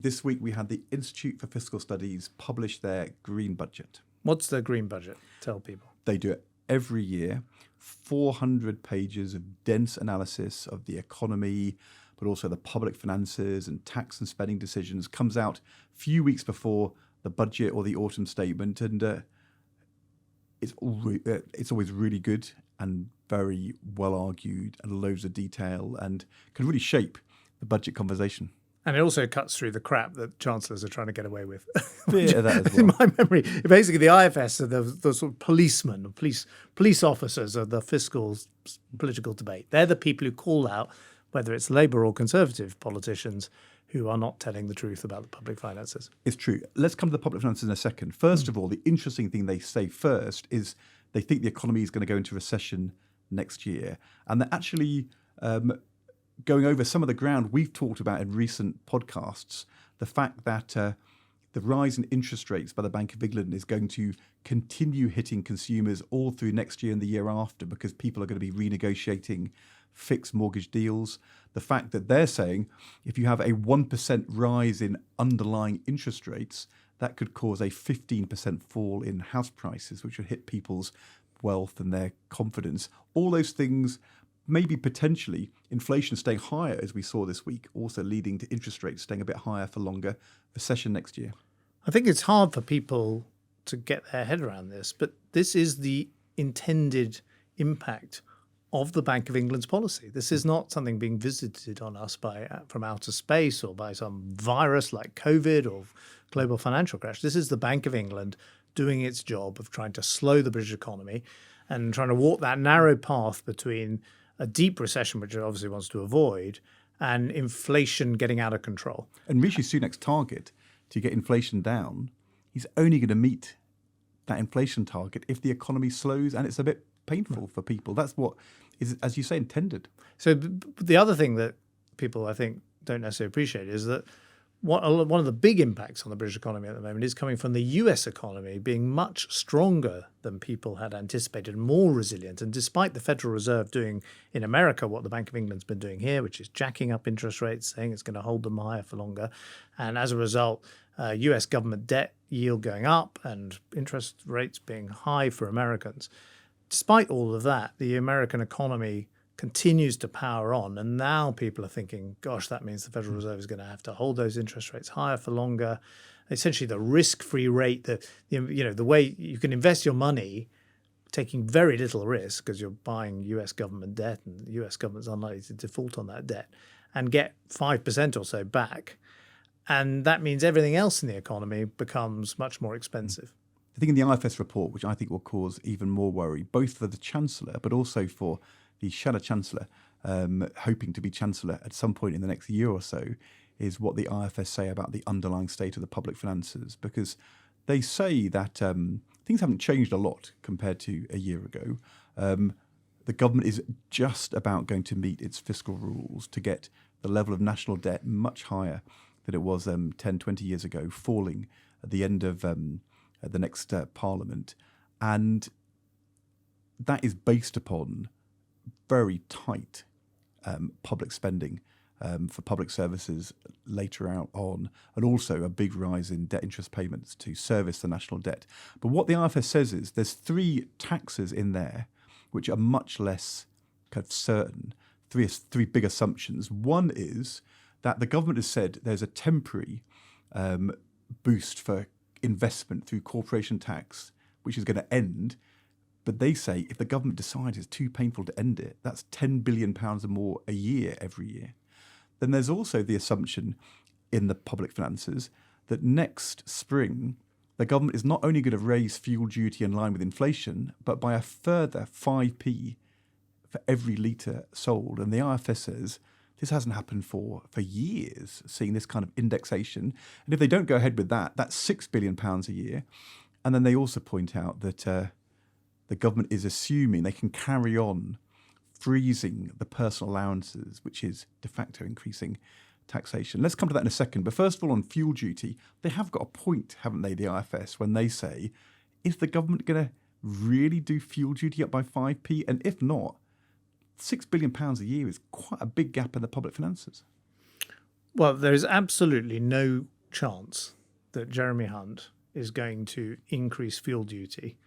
This week we had the Institute for Fiscal Studies publish their green budget. What's the green budget? Tell people. They do it every year, 400 pages of dense analysis of the economy, but also the public finances and tax and spending decisions. Comes out a few weeks before the budget or the autumn statement, and it's always really good and very well argued and loads of detail and can really shape the budget conversation. And it also cuts through the crap that chancellors are trying to get away with. Yeah, that as well. In my memory, basically the IFS are the sort of policemen, police officers of the fiscal political debate. They're the people who call out whether it's Labour or Conservative politicians who are not telling the truth about the public finances. It's true. Let's come to the public finances in a second. First of all, the interesting thing they say first is they think the economy is going to go into recession next year. And they're actually going over some of the ground we've talked about in recent podcasts, the fact that the rise in interest rates by the Bank of England is going to continue hitting consumers all through next year and the year after because people are going to be renegotiating fixed mortgage deals. The fact that they're saying if you have a 1% rise in underlying interest rates, that could cause a 15% fall in house prices, which would hit people's wealth and their confidence. All those things, maybe potentially inflation staying higher, as we saw this week, also leading to interest rates staying a bit higher for longer, recession next year. I think it's hard for people to get their head around this, but this is the intended impact of the Bank of England's policy. This is not something being visited on us from outer space or by some virus like COVID or global financial crash. This is the Bank of England doing its job of trying to slow the British economy and trying to walk that narrow path between a deep recession, which it obviously wants to avoid, and inflation getting out of control. And Rishi Sunak's target to get inflation down, he's only going to meet that inflation target if the economy slows and it's a bit painful for people. That's what is, as you say, intended. So the other thing that people, I think, don't necessarily appreciate is that one of the big impacts on the British economy at the moment is coming from the US economy being much stronger than people had anticipated, more resilient. And despite the Federal Reserve doing in America what the Bank of England's been doing here, which is jacking up interest rates, saying it's going to hold them higher for longer. And as a result, US government debt yield going up and interest rates being high for Americans. Despite all of that, the American economy continues to power on. And now people are thinking, gosh, that means the Federal Reserve is going to have to hold those interest rates higher for longer. Essentially, the risk-free rate, the way you can invest your money taking very little risk because you're buying US government debt and the US government's unlikely to default on that debt and get 5% or so back. And that means everything else in the economy becomes much more expensive. The thing in the IFS report, which I think will cause even more worry, both for the Chancellor, but also for the Shadow Chancellor, hoping to be Chancellor at some point in the next year or so, is what the IFS say about the underlying state of the public finances. Because they say that things haven't changed a lot compared to a year ago. The government is just about going to meet its fiscal rules to get the level of national debt much higher than it was 10, 20 years ago, falling at the end of the next Parliament. And that is based upon very tight public spending for public services later out on, and also a big rise in debt interest payments to service the national debt. But what the IFS says is there's three taxes in there which are much less kind of certain, three big assumptions. One is that the government has said there's a temporary boost for investment through corporation tax, which is going to end. But they say if the government decides it's too painful to end it, that's £10 billion or more a year every year. Then there's also the assumption in the public finances that next spring, the government is not only going to raise fuel duty in line with inflation, but by a further 5p for every litre sold. And the IFS says this hasn't happened for years, seeing this kind of indexation. And if they don't go ahead with that, that's £6 billion a year. And then they also point out that the government is assuming they can carry on freezing the personal allowances, which is de facto increasing taxation. Let's come to that in a second. But first of all, on fuel duty, they have got a point, haven't they, the IFS, when they say, is the government going to really do fuel duty up by 5p? And if not, £6 billion a year is quite a big gap in the public finances. Well, there is absolutely no chance that Jeremy Hunt is going to increase fuel duty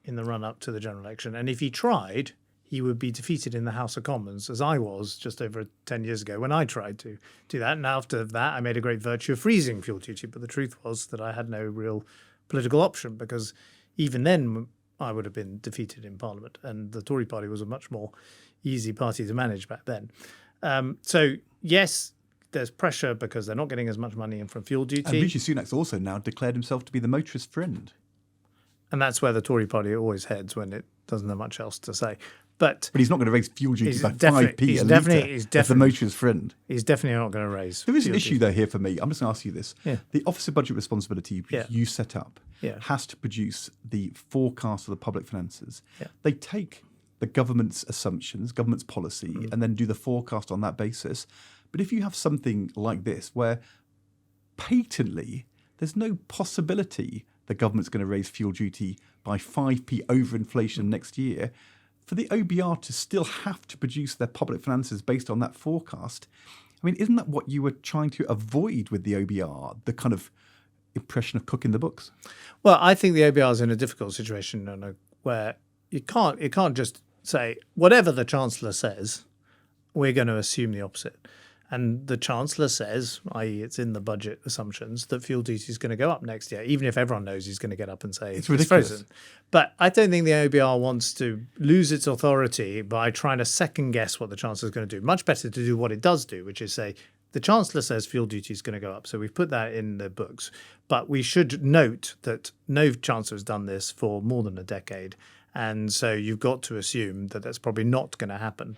in the run-up to the general election. And if he tried, he would be defeated in the House of Commons, as I was just over 10 years ago when I tried to do that. And after that, I made a great virtue of freezing fuel duty. But the truth was that I had no real political option, because even then I would have been defeated in Parliament. And the Tory party was a much more easy party to manage back then. So, yes, there's pressure because they're not getting as much money in from fuel duty. And Rishi Sunak's also now declared himself to be the motorist friend. And that's where the Tory party always heads when it doesn't have much else to say. But he's not going to raise fuel duty by 5p he's a definitely- litre as the motorist friend. he's definitely not going to raise. There is an fuel issue duty. though here for me. I'm just going to ask you this. Yeah. The Office of Budget Responsibility, which Yeah. you set up, Yeah. has to produce the forecast of the public finances. Yeah. They take the government's assumptions, government's policy, and then do the forecast on that basis. But if you have something like this where patently there's no possibility the government's going to raise fuel duty by 5p over inflation next year, for the OBR to still have to produce their public finances based on that forecast, I mean, isn't that what you were trying to avoid with the OBR, the kind of impression of cooking the books? Well, I think the OBR is in a difficult situation where you can't just say whatever the Chancellor says, we're going to assume the opposite. And the Chancellor says, i.e. it's in the budget assumptions, that fuel duty is going to go up next year, even if everyone knows he's going to get up and say It's ridiculous. frozen. But I don't think the OBR wants to lose its authority by trying to second guess what the Chancellor is going to do. Much better to do what it does do, which is say, the Chancellor says fuel duty is going to go up. So we've put that in the books. But we should note that no Chancellor has done this for more than a decade. And so you've got to assume that that's probably not going to happen.